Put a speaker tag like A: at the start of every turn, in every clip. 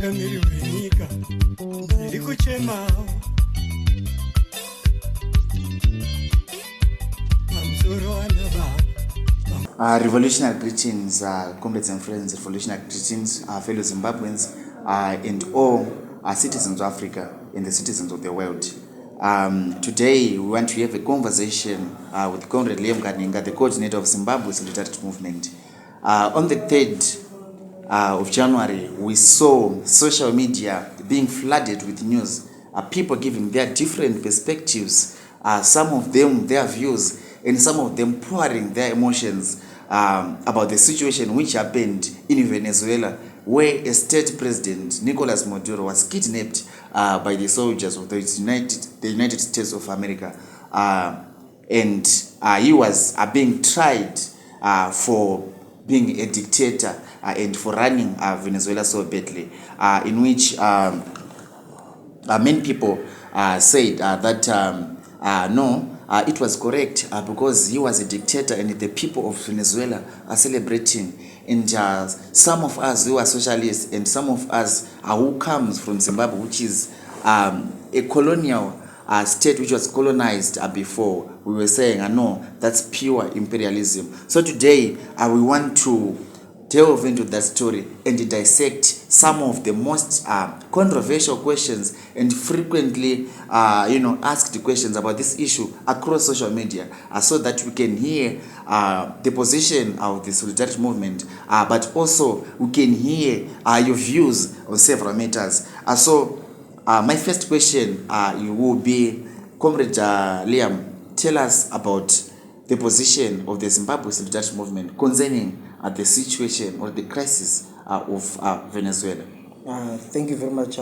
A: Revolutionary greetings, comrades and friends, revolutionary greetings, fellow Zimbabweans, and all citizens of Africa and the citizens of the world. Today, we want to have a conversation with Comrade Kanhenga, the coordinator of Zimbabwe Solidarity Movement. On the 3rd of January, we saw social media being flooded with news, people giving their different perspectives, some of them their views, and some of them pouring their emotions about the situation which happened in Venezuela, where a state president, Nicolas Maduro, was kidnapped by the soldiers of the United States of America. And he was being tried for being a dictator and for running Venezuela so badly, in which many people said that no, it was correct because he was a dictator and the people of Venezuela are celebrating. And some of us who are socialists and some of us who comes from Zimbabwe, which is a colonial state which was colonized before, we were saying, no, that's pure imperialism. So today we want to delve into that story and dissect some of the most controversial questions and frequently asked questions about this issue across social media, so that we can hear the position of the Solidarity Movement, but also we can hear your views on several matters. So my first question will be, Comrade Liam, tell us about the position of the Zimbabwe Solidarity Movement concerning the situation or the crisis of Venezuela.
B: Thank you very much,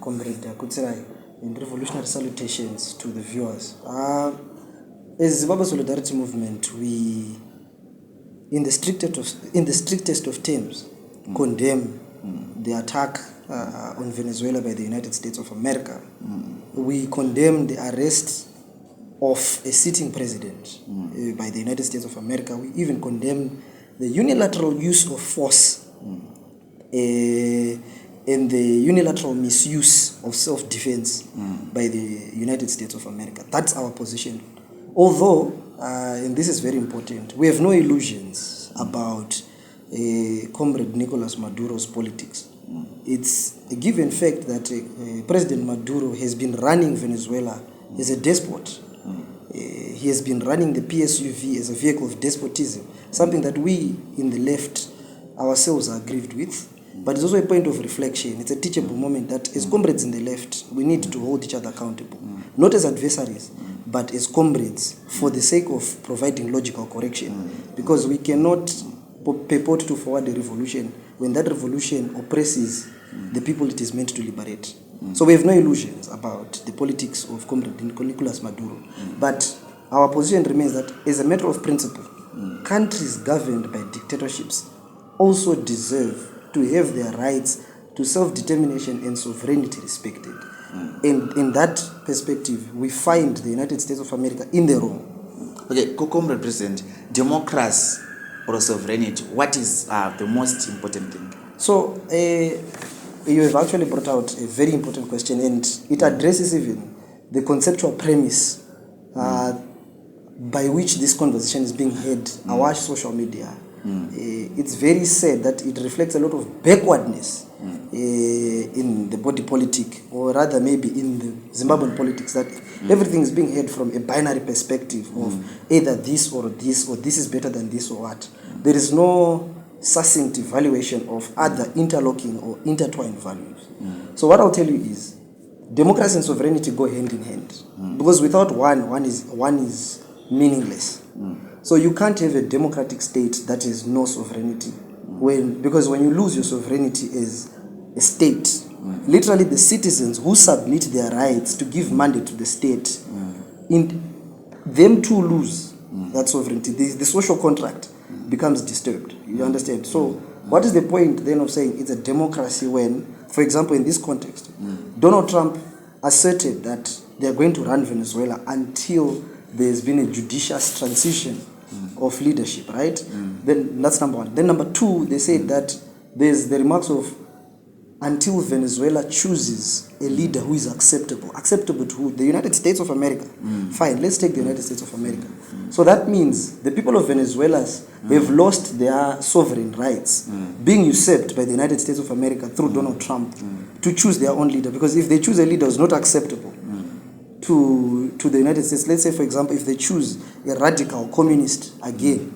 B: Comrade Kutsirai, and revolutionary salutations to the viewers. As Zimbabwe Solidarity Movement, we, in the strictest of terms, condemn the attack on Venezuela by the United States of America. We condemn the arrest of a sitting president by the United States of America. We even condemn the unilateral use of force and the unilateral misuse of self-defense by the United States of America. That's our position. Although, and this is very important, we have no illusions about Comrade Nicolas Maduro's politics. It's a given fact that President Maduro has been running Venezuela as a despot. He has been running the PSUV as a vehicle of despotism, something that we in the left ourselves are aggrieved with. But it's also a point of reflection. It's a teachable moment that as comrades in the left, we need to hold each other accountable, not as adversaries, but as comrades for the sake of providing logical correction. Because we cannot purport to forward a revolution when that revolution oppresses the people it is meant to liberate. So we have no illusions about the politics of Comrade Nicolas Maduro. But our position remains that as a matter of principle, countries governed by dictatorships also deserve to have their rights to self-determination and sovereignty respected. And in that perspective, we find the United States of America in the wrong.
A: Okay, Comrade President, democracy or sovereignty, what is the most important thing?
B: So, you have actually brought out a very important question, and it addresses even the conceptual premise by which this conversation is being had awash social media. It's very sad that it reflects a lot of backwardness in the body politic, or rather maybe in the Zimbabwean politics, that everything is being had from a binary perspective of either this or this is better than this or what. There is no succinct evaluation of other interlocking or intertwined values. So what I'll tell you is, democracy and sovereignty go hand in hand, because without one is meaningless. So you can't have a democratic state that is no sovereignty, because when you lose your sovereignty as a state, literally the citizens who submit their rights to give mandate to the state, them too lose that sovereignty. The social contract becomes disturbed. You understand? So what is the point then of saying it's a democracy when, for example, in this context, Donald Trump asserted that they are going to run Venezuela until there's been a judicious transition of leadership, right? Then that's number one. Then number two, they said that there's the remarks of until Venezuela chooses a leader who is acceptable. Acceptable to who? The United States of America. Fine, let's take the United States of America. So that means the people of Venezuela have lost their sovereign rights, being usurped by the United States of America through Donald Trump to choose their own leader. Because if they choose a leader who is not acceptable to the United States, let's say, for example, if they choose a radical communist again,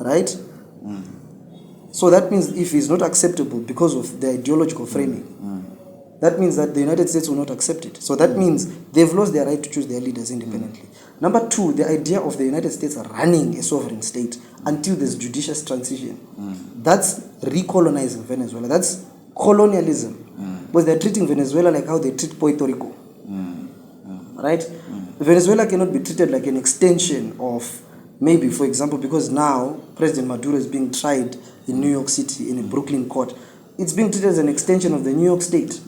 B: right? So that means if he's not acceptable because of the ideological framing, that means that the United States will not accept it. So that means they've lost their right to choose their leaders independently. Number two, the idea of the United States running a sovereign state until there's judicious transition. That's recolonizing Venezuela. That's colonialism. Because they're treating Venezuela like how they treat Puerto Rico. Right? Venezuela cannot be treated like an extension of, maybe, for example, because now President Maduro is being tried in New York City in a Brooklyn court. It's being treated as an extension of the New York state.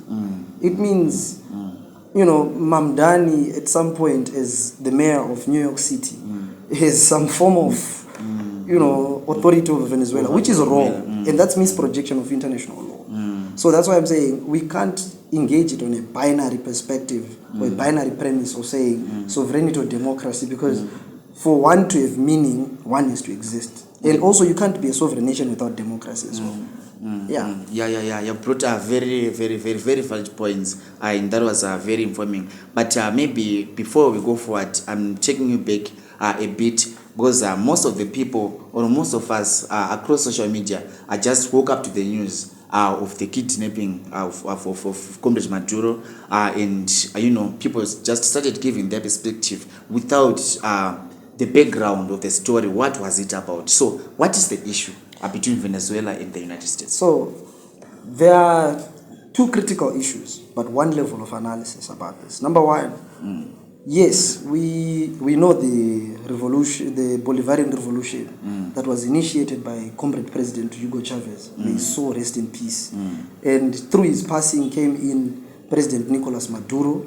B: It means, Mamdani at some point as the mayor of New York City has some form of, authority over Venezuela, which is wrong. And that's misprojection of international law. So that's why I'm saying we can't engage it on a binary perspective or a binary premise of saying sovereignty or democracy, because for one to have meaning, one has to exist. And also, you can't be a sovereign nation without democracy as well.
A: Yeah. You brought very, very, very, very valid points, and that was very informing. But maybe before we go forward, I'm taking you back a bit, because most of the people, or most of us across social media, just woke up to the news of the kidnapping of Comrade Maduro, and people just started giving their perspective without the background of the story. What was it about? So what is the issue between Venezuela and the United States?
B: So there are two critical issues, but one level of analysis about this. Number one, yes, we know the revolution, the Bolivarian revolution that was initiated by Comrade President Hugo Chavez. May his soul rest in peace. And through his passing came in President Nicolas Maduro,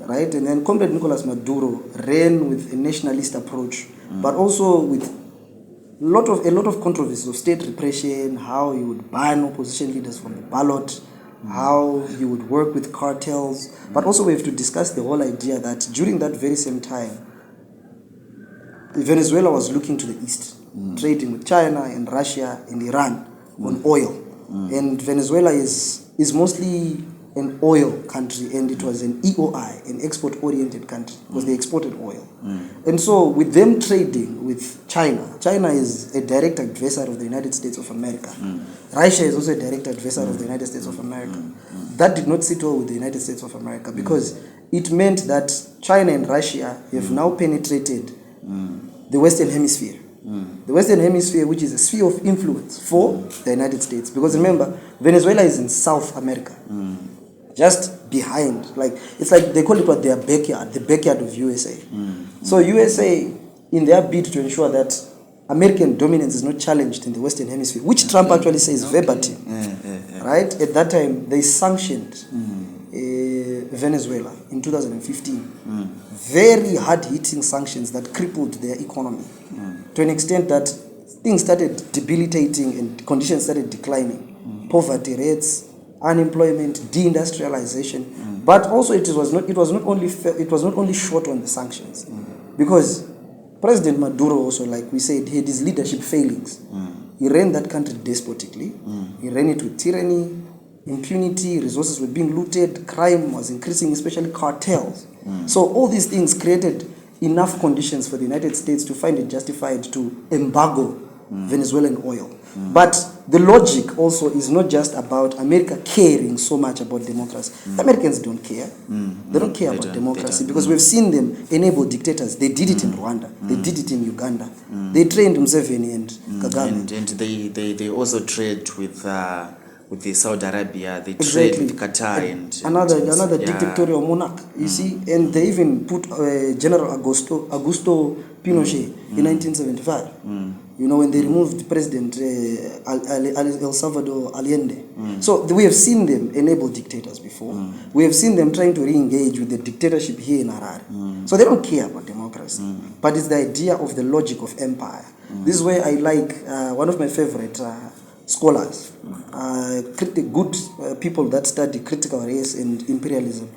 B: right? And then Comrade Nicolas Maduro ran with a nationalist approach, but also with a lot of controversies of state repression, how he would ban opposition leaders from the ballot, how he would work with cartels. But also we have to discuss the whole idea that during that very same time, Venezuela was looking to the east, trading with China and Russia and Iran on oil. And Venezuela is mostly an oil country, and it was an EOI, an export-oriented country, because they exported oil. And so with them trading with China, China is a direct adversary of the United States of America. Russia is also a direct adversary of the United States of America. That did not sit well with the United States of America, because it meant that China and Russia have now penetrated the Western Hemisphere. The Western Hemisphere, which is a sphere of influence for the United States. Because remember, Venezuela is in South America. Just behind, it's like they call it what their backyard, the backyard of USA. So USA, in their bid to ensure that American dominance is not challenged in the Western Hemisphere, which Trump actually says verbatim, right? At that time, they sanctioned Venezuela in 2015. Very hard-hitting sanctions that crippled their economy to an extent that things started debilitating and conditions started declining. Poverty rates, unemployment, deindustrialization, but also it was not only short on the sanctions, because President Maduro also, like we said, he had his leadership failings. He ran that country despotically. He ran it with tyranny, impunity, resources were being looted, crime was increasing, especially cartels. So all these things created enough conditions for the United States to find it justified to embargo Venezuelan oil. But the logic also is not just about America caring so much about democracy. The Americans don't care. They don't care about democracy, because we've seen them enable dictators. They did it in Rwanda. They did it in Uganda. They trained Museveni and Kagame.
A: And they also trade with the Saudi Arabia. They trade with Qatar and
B: another dictatorial monarch. You see, and they even put General Augusto Pinochet in 1975. When they removed President El Salvador Allende. So we have seen them enable dictators before. We have seen them trying to re-engage with the dictatorship here in Harare. So they don't care about democracy. But it's the idea of the logic of empire. This is where I like one of my favorite scholars, good people that study critical race and imperialism.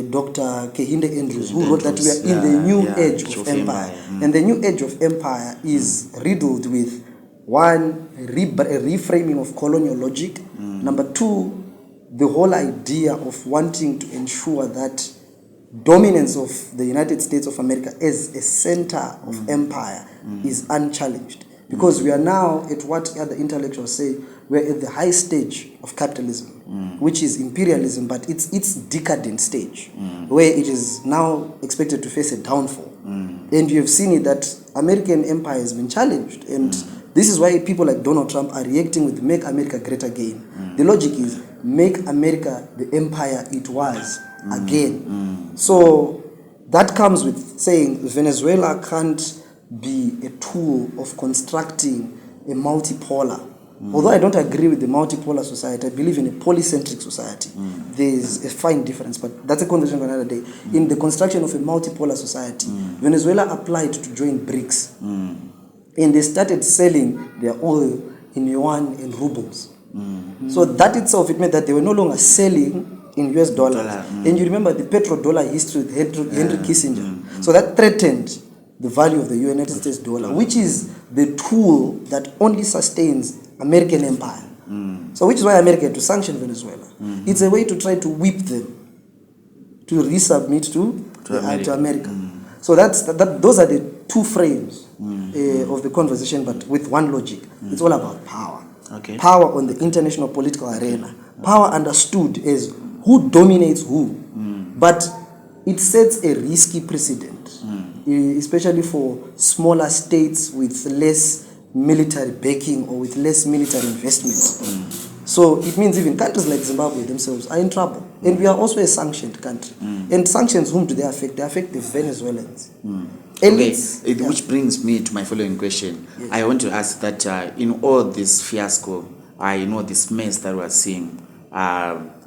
B: Dr. Kanhenga Andrews, who wrote that we are in the new age of empire. And the new age of empire is riddled with, one, reframing of colonial logic. Number two, the whole idea of wanting to ensure that dominance of the United States of America as a center of empire is unchallenged. Because we are now at what other intellectuals say, we're at the high stage of capitalism, which is imperialism, but it's decadent stage, where it is now expected to face a downfall. And you have seen it that American empire has been challenged. And this is why people like Donald Trump are reacting with Make America Great Again. The logic is make America the empire it was again. So that comes with saying Venezuela can't be a tool of constructing a multipolar. Although I don't agree with the multipolar society, I believe in a polycentric society. There's a fine difference, but that's a conversation for another day. In the construction of a multipolar society, Venezuela applied to join BRICS. And they started selling their oil in yuan and rubles. So that itself, it meant that they were no longer selling in US dollars. And you remember the petrodollar history with Henry Kissinger. So that threatened the value of the United States dollar, which is the tool that only sustains American empire. So which is why America had to sanction Venezuela. It's a way to try to whip them to resubmit to America. So those are the two frames of the conversation, but with one logic. It's all about power. Power on the international political arena. Power understood as who dominates who. But it sets a risky precedent, especially for smaller states with less military backing or with less military investment. So it means even countries like Zimbabwe themselves are in trouble. And we are also a sanctioned country. And sanctions, whom do they affect? They affect the Venezuelans.
A: Which brings me to my following question. Yes. I want to ask that in all this fiasco, this mess that we are seeing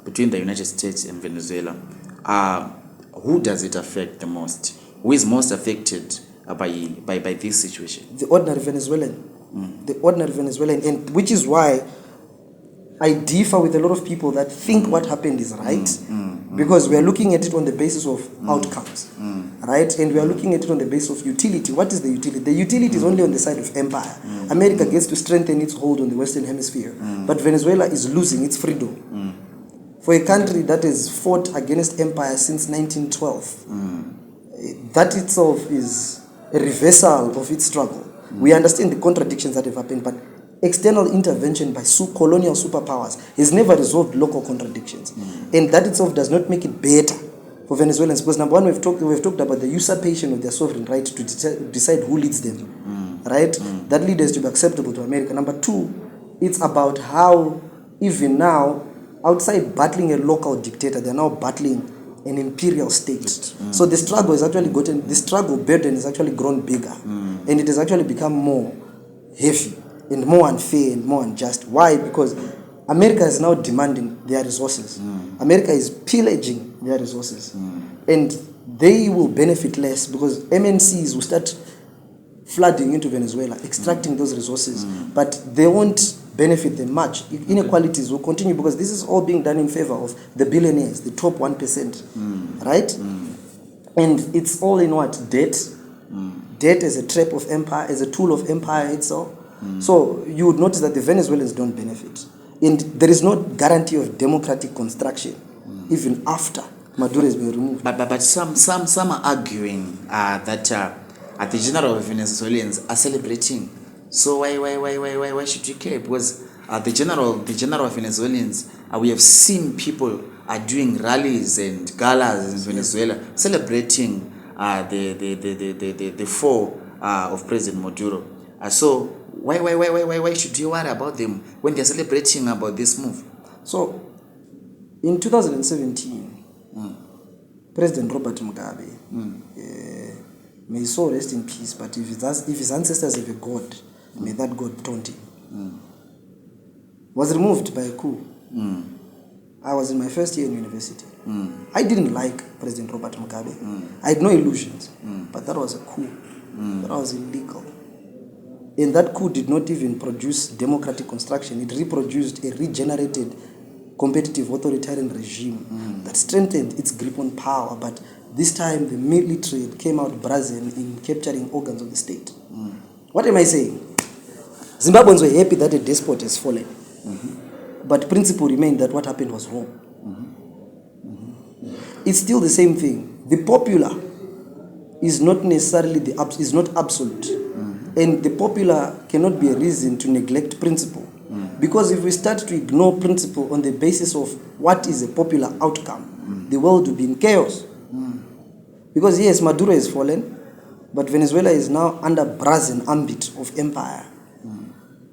A: between the United States and Venezuela, who does it affect the most? Who is most affected by this situation?
B: The ordinary Venezuelan. The ordinary Venezuelan, and which is why I differ with a lot of people that think what happened is right, because we are looking at it on the basis of outcomes, right? And we are looking at it on the basis of utility. What is the utility? The utility is only on the side of empire. America gets to strengthen its hold on the Western Hemisphere, but Venezuela is losing its freedom. For a country that has fought against empire since 1912, that itself is a reversal of its struggle. We understand the contradictions that have happened, but external intervention by colonial superpowers has never resolved local contradictions. And that itself does not make it better for Venezuelans, because number one, we've talked about the usurpation of their sovereign right to decide who leads them, right? That leaders to be acceptable to America. Number two, it's about how even now, outside battling a local dictator, they're now battling an imperial state. So the struggle burden has actually grown bigger, and it has actually become more heavy and more unfair and more unjust. Why? Because America is now demanding their resources. America is pillaging their resources. And they will benefit less because MNCs will start flooding into Venezuela, extracting those resources, but they won't benefit them much. Inequalities will continue because this is all being done in favor of the billionaires, the top 1%, right? And it's all in what? Debt. Debt as a trap of empire, as a tool of empire itself. So you would notice that the Venezuelans don't benefit. And there is no guarantee of democratic construction, even after Maduro has been removed.
A: But some are arguing that the general Venezuelans are celebrating. So why should you care? Because the general Venezuelans, we have seen people are doing rallies and galas in Venezuela celebrating the fall of President Maduro. So why should you worry about them when they're celebrating about this move?
B: So in 2017, President Robert Mugabe, may his soul rest in peace, but if his ancestors have a god, may that God taunt him, was removed by a coup. I was in my first year in university. I didn't like President Robert Mugabe. I had no illusions, but that was a coup. That was illegal. And that coup did not even produce democratic construction. It reproduced a regenerated, competitive authoritarian regime that strengthened its grip on power. But this time, the military came out brazen in capturing organs of the state. What am I saying? Zimbabweans were happy that a despot has fallen. But principle remained that what happened was wrong. It's still the same thing. The popular is not necessarily is not absolute. And the popular cannot be a reason to neglect principle. Because if we start to ignore principle on the basis of what is a popular outcome, the world will be in chaos. Because yes, Maduro has fallen, but Venezuela is now under brazen ambit of empire.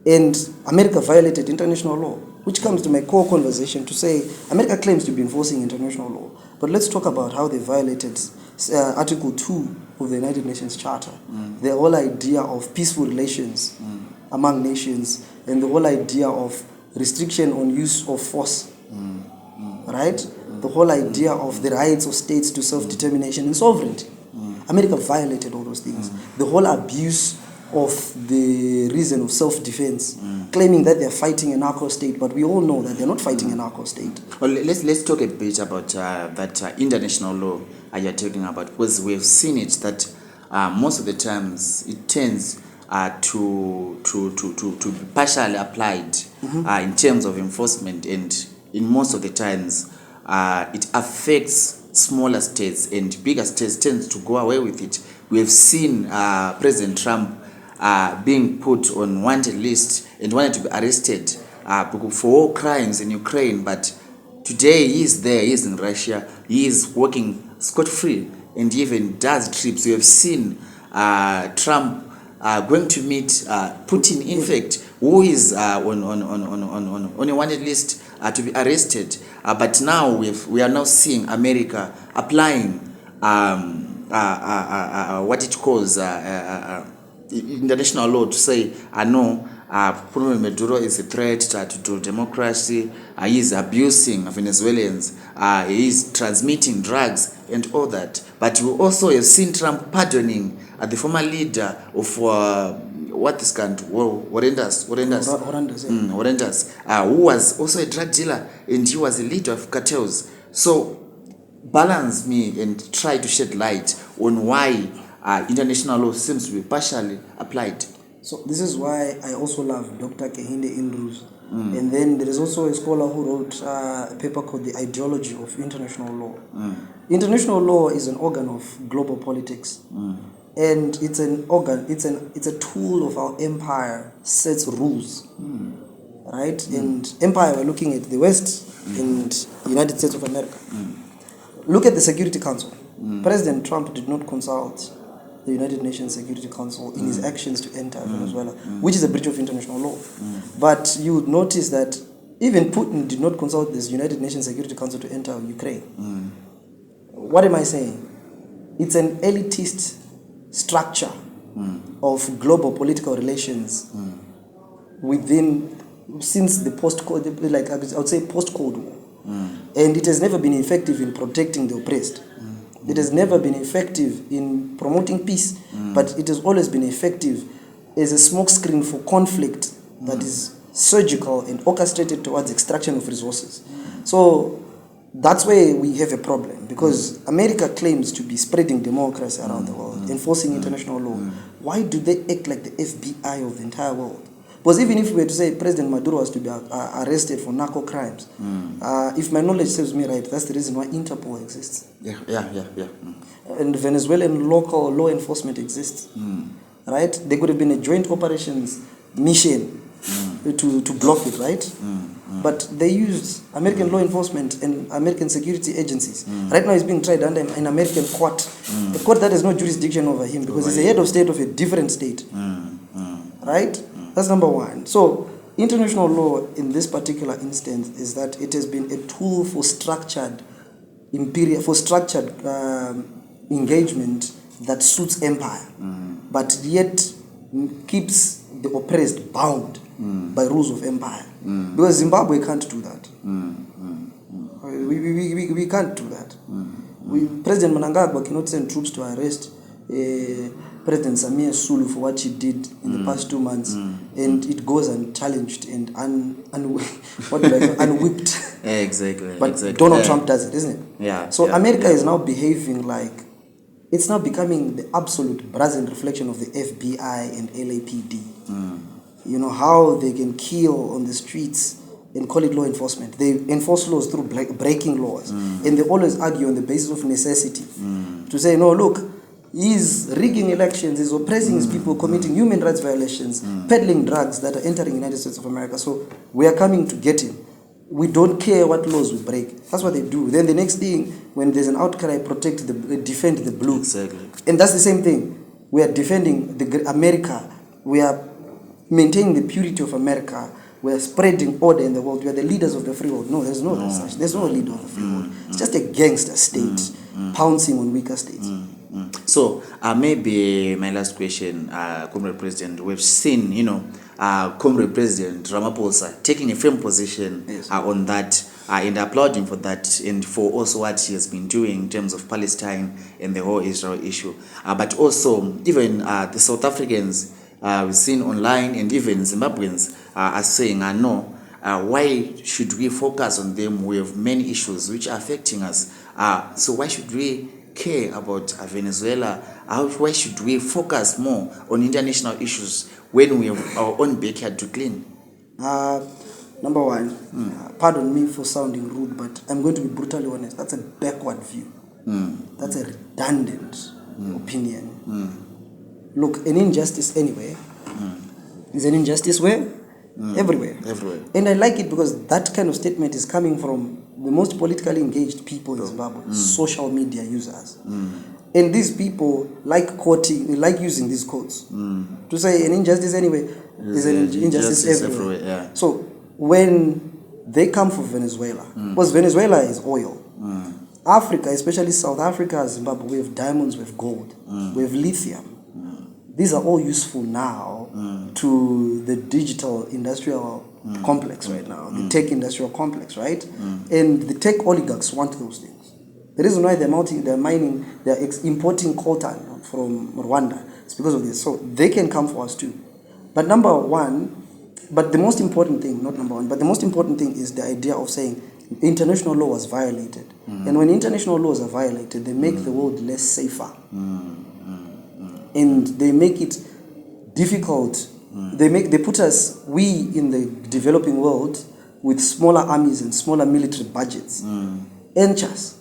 B: And America violated international law, which comes to my core conversation to say America claims to be enforcing international law. But let's talk about how they violated Article 2 of the United Nations Charter. The whole idea of peaceful relations among nations and the whole idea of restriction on use of force. Right? The whole idea of the rights of states to self-determination and sovereignty. America violated all those things. The whole abuse of the reason of self-defense, claiming that they're fighting a narco-state, but we all know that they're not fighting a narco-state.
A: Well, let's talk a bit about that international law you're talking about, because we've seen it that most of the times it tends to be partially applied in terms of enforcement, and in most of the times it affects smaller states, and bigger states tend to go away with it. We have seen President Trump being put on wanted list and wanted to be arrested for all crimes in Ukraine, but today he is there, he is in Russia, he is working scot-free and even does trips. We have seen Trump going to meet Putin, in fact, who is on a wanted list to be arrested. But now we are now seeing America applying what it calls international law to say, no, President Maduro is a threat to democracy, he is abusing Venezuelans, he is transmitting drugs and all that. But we also have seen Trump pardoning the former leader of what this country, Orandas, who was also a drug dealer, and he was a leader of cartels. So balance me and try to shed light on why international law seems to be partially applied.
B: So this is why I also love Dr. Kanhenga Indrus. And then there is also a scholar who wrote a paper called The Ideology of International Law. International law is an organ of global politics. And it's an organ, it's a tool of our empire, sets rules. Right? And empire, we're looking at the West and the United States of America. Look at the Security Council. President Trump did not consult the United Nations Security Council in his actions to enter Venezuela, which is a breach of international law. But you would notice that even Putin did not consult this United Nations Security Council to enter Ukraine. What am I saying? It's an elitist structure of global political relations within, since the I would say post-Cold War. And it has never been effective in protecting the oppressed. It has never been effective in promoting peace, but it has always been effective as a smokescreen for conflict that is surgical and orchestrated towards extraction of resources. So that's where we have a problem, because America claims to be spreading democracy around the world, enforcing international law. Why do they act like the FBI of the entire world? Because even if we were to say President Maduro was to be arrested for narco crimes, if my knowledge serves me right, that's the reason why Interpol exists. And Venezuelan local law enforcement exists. Right? There could have been a joint operations mission to block it, right? But they used American law enforcement and American security agencies. Right now he's being tried under an American court. A court that has no jurisdiction over him because he's the head of state of a different state. Right? That's number one. So international law in this particular instance is that it has been a tool for structured engagement that suits empire, but yet keeps the oppressed bound by rules of empire. Because Zimbabwe can't do that. We can't do that. President Mnangagwa cannot send troops to arrest President Samia Sulu for what she did in the past 2 months, and it goes unchallenged and unwhipped.
A: Yeah, exactly.
B: But
A: exactly.
B: Donald Trump does it, isn't it?
A: Yeah.
B: So
A: yeah,
B: America
A: yeah.
B: is now behaving like, it's now becoming the absolute brazen reflection of the FBI and LAPD. You know, how they can kill on the streets and call it law enforcement. They enforce laws through breaking laws. And they always argue on the basis of necessity. To say, no, look, he's rigging elections, he's oppressing his people, committing human rights violations, peddling drugs that are entering the United States of America. So we are coming to get him. We don't care what laws we break. That's what they do. Then the next thing, when there's an outcry, defend the blue.
A: Exactly.
B: And that's the same thing. We are defending America. We are maintaining the purity of America. We are spreading order in the world. We are the leaders of the free world. No, there's no such. There's no leader of the free world. It's just a gangster state pouncing on weaker states.
A: So maybe my last question, Comrade President, we've seen, Comrade President Ramaphosa taking a firm position on that and applauding for that and for also what he has been doing in terms of Palestine and the whole Israel issue. But also even the South Africans we've seen online and even Zimbabweans are saying, no, why should we focus on them? We have many issues which are affecting us. So why should we care about Venezuela? Why should we focus more on international issues when we have our own backyard to clean?
B: Number one, pardon me for sounding rude, but I'm going to be brutally honest. That's a backward view. That's a redundant opinion. Look, an injustice anywhere is an injustice where? Everywhere. And I like it because that kind of statement is coming from the most politically engaged people in Zimbabwe, social media users. And these people like using these quotes to say an injustice anyway is an injustice everywhere.
A: Yeah.
B: So when they come for Venezuela, because Venezuela is oil. Africa, especially South Africa, Zimbabwe, we have diamonds, we have gold, we have lithium. These are all useful now to the digital industrial complex right now, the tech industrial complex, right? And the tech oligarchs want those things. The reason why they're importing coltan from Rwanda is because of this. So they can come for us too. But the most important thing is the idea of saying international law was violated. And when international laws are violated, they make the world less safer. And they make it difficult. They put us, we in the developing world, with smaller armies and smaller military budgets. Anxious.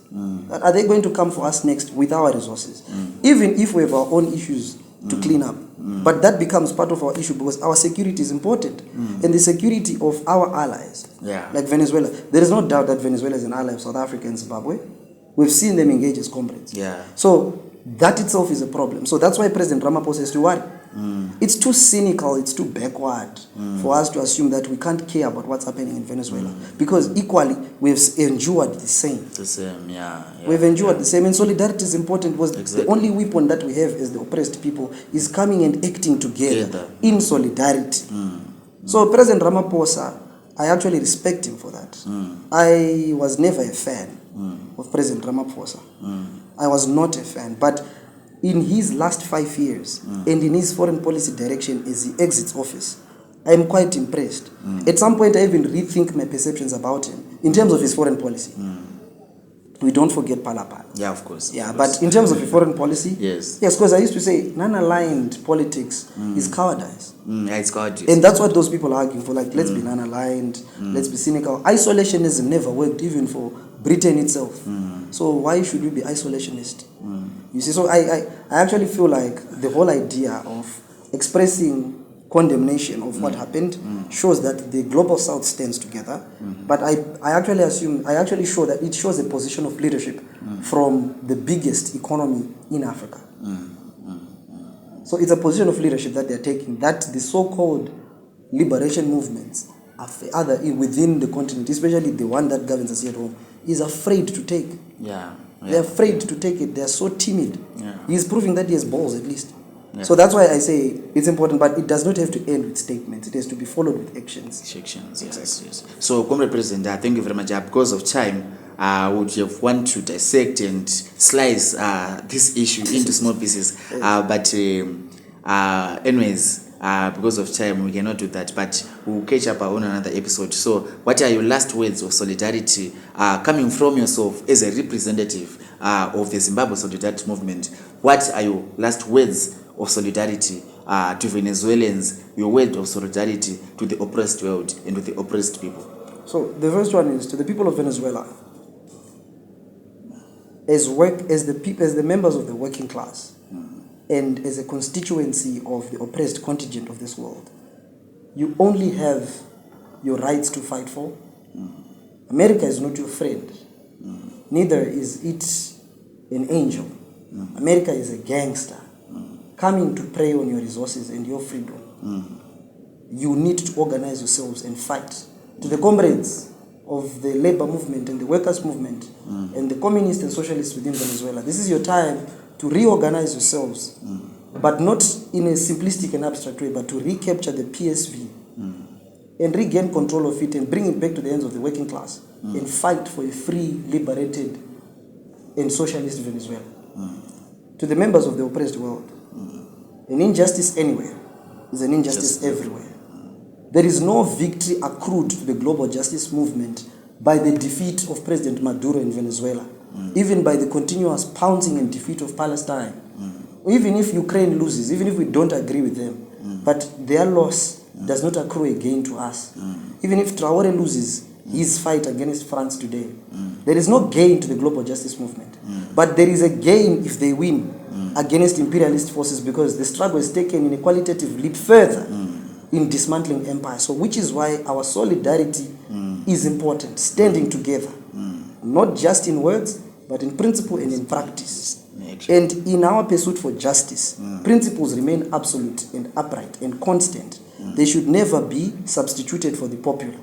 B: Are they going to come for us next with our resources? Even if we have our own issues to clean up. But that becomes part of our issue because our security is important. And the security of our allies, like Venezuela. There is no doubt that Venezuela is an ally of South Africa and Zimbabwe. We've seen them engage as comrades. So that itself is a problem. So that's why President Ramaphosa has to worry. It's too cynical, it's too backward for us to assume that we can't care about what's happening in Venezuela. Because equally, we've endured the same. We've endured the same. And solidarity is important because the only weapon that we have as the oppressed people is coming and acting together in solidarity. So President Ramaphosa, I actually respect him for that. I was never a fan of President Ramaphosa. I was not a fan. But in his last 5 years and in his foreign policy direction as he exits office, I am quite impressed. At some point, I even rethink my perceptions about him in terms of his foreign policy. We don't forget Palapa.
A: Yeah, of course.
B: But in terms of foreign policy,
A: yes,
B: because I used to say non-aligned politics is cowardice.
A: It's cowardice.
B: And that's what those people are arguing for. Like, let's be non-aligned, let's be cynical. Isolationism never worked even for Britain itself. So why should we be isolationist? You see, so I actually feel like the whole idea of expressing condemnation of what happened shows that the global south stands together. But I actually show that it shows a position of leadership from the biggest economy in Africa. So it's a position of leadership that they're taking, that the so-called liberation movements within the continent, especially the one that governs us here at home, is afraid to take. They're afraid to take it. They're so timid. He's proving that he has balls at least. So that's why I say it's important, but it does not have to end with statements. It has to be followed with actions.
A: Yes. So, Comrade President, thank you very much. Because of time, would have want to dissect and slice this issue into small pieces. But anyways, because of time, we cannot do that. But we'll catch up on another episode. So, what are your last words of solidarity coming from yourself as a representative of the Zimbabwe Solidarity Movement? What are your last words of solidarity to Venezuelans, your word of solidarity to the oppressed world and to the oppressed people?
B: So the first one is to the people of Venezuela. As the members of the working class, and as a constituency of the oppressed contingent of this world, you only have your rights to fight for. America is not your friend. Neither is it an angel. America is a gangster coming to prey on your resources and your freedom. You need to organize yourselves and fight. To the comrades of the labor movement and the workers' movement and the communists and socialists within Venezuela, this is your time to reorganize yourselves, but not in a simplistic and abstract way, but to recapture the PSV and regain control of it and bring it back to the hands of the working class and fight for a free, liberated, and socialist Venezuela. To the members of the oppressed world, an injustice anywhere is an injustice everywhere. There is no victory accrued to the global justice movement by the defeat of President Maduro in Venezuela, even by the continuous pouncing and defeat of Palestine. Even if Ukraine loses, even if we don't agree with them, but their loss does not accrue a gain to us. Even if Traore loses his fight against France today, there is no gain to the global justice movement. But there is a gain if they win against imperialist forces, because the struggle is taken in a qualitative leap further in dismantling empire. So which is why our solidarity is important, standing together, not just in words, but in principle and in practice. And in our pursuit for justice, principles remain absolute and upright and constant. They should never be substituted for the popular.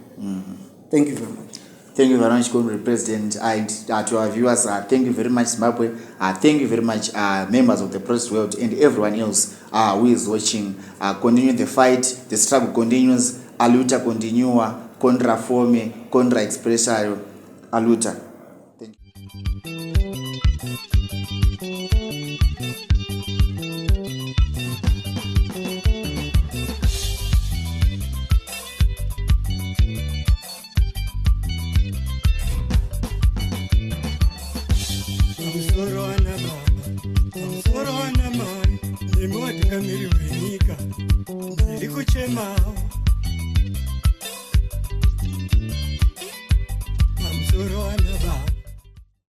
B: Thank you very much.
A: Thank you very much, Comrade President, and to our viewers, thank you very much, Zimbabwe. Thank you very much, members of the press world and everyone else who is watching. Continue the fight, the struggle continues, a luta continua, contra fome, contra expressario, a luta. Thank you.
C: Mamsoro